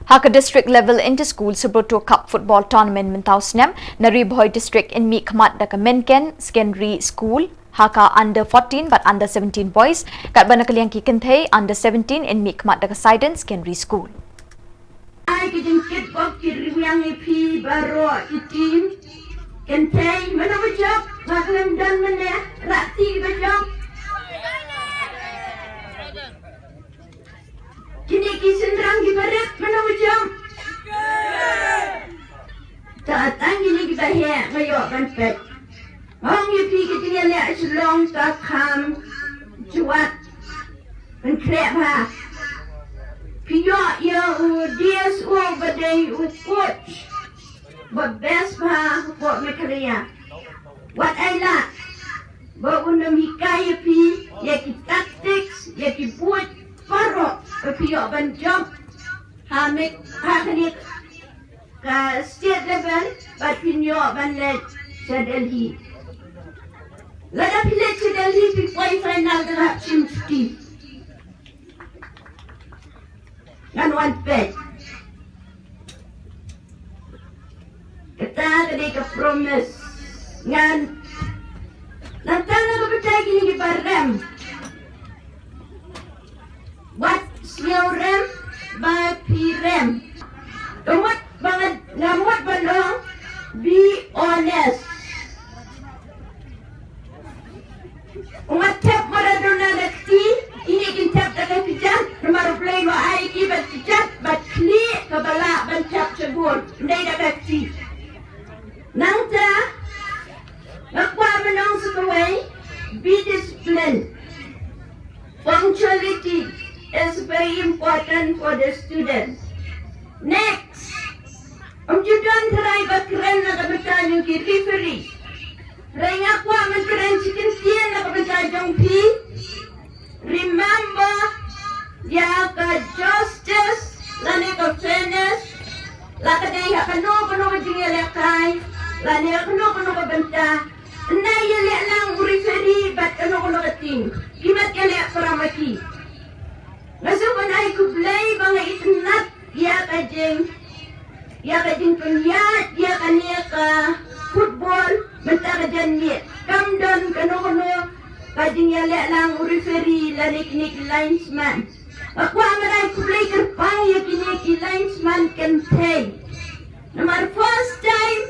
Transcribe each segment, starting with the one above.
Haka district level inter-school Subruto Cup football tournament mentau senam nari Bhoi district in Mikmat daka Mynken secondary school Haka under 14 but under 17 boys kat bana kaliang kikentei under 17 in Mikmat daka Saiden secondary school. Ai kejengkit bok kiriang ipi baro itim kentei mana bajak ngaklam dan mana rati bajak kini kisendrang gibaret mana bajak datang gini kita he ngayo ban pet hong ipi kejengnya le Shillong ta kham juat ban krep ha Piyok ya dias badai coach but best pa buat Meghalaya. What I like buat undang hikaya pi ya ki tactics ya ki buat parok piyok ban jump ha kani ka state level but piyok ban let sa Delhi. Lada pilih sa Delhi pi final dengan Chim Steve. Ngan one pet. Kita tadi ke promise. Ngan nantang na kapatay gini gibarem. What slow rem by pirem. Tumot banget ngamot balong. Be honest. Umat tap maradona nakti. Ini kintap dagang pijat. Rumah play lo ai ki bat pijat bat kli kabala ban tap cebur. Ndai da bakti. Nangta nakwa manong sakaway. Be disciplined. Punctuality is very important for the students. Next, judan terai bakren na kabata yung ki referee. Ray nga kwa man karen chicken tiyan na kabata yung pi. Remember, ya ka justice, lani ka fairness, lakadai ha kano ka jingelekai, lani ha kano ka banta. Na yale lang referee bat kano ka ting. Kimat kale paramaki. Ngasupan ay kublay mga itnat ya ka jing kunyat ya ka football banta ka jan miet. Kamdon kano kajing yale lang referee lanik linesman. Aku amarai kulai kerpang ya kini linesman kentei. Nomor first time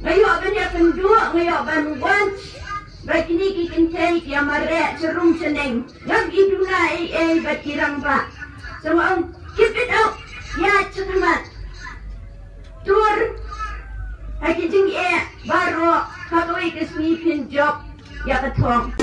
ngayo ban ya pendua ngayo ban watch. Bagi ni ki kentei ki amare cerum seneng. Ngam iduna bat kirang ba. So keep it up. Ya cemat. Tur hajing baro kakoi kesmi pin job ya katong.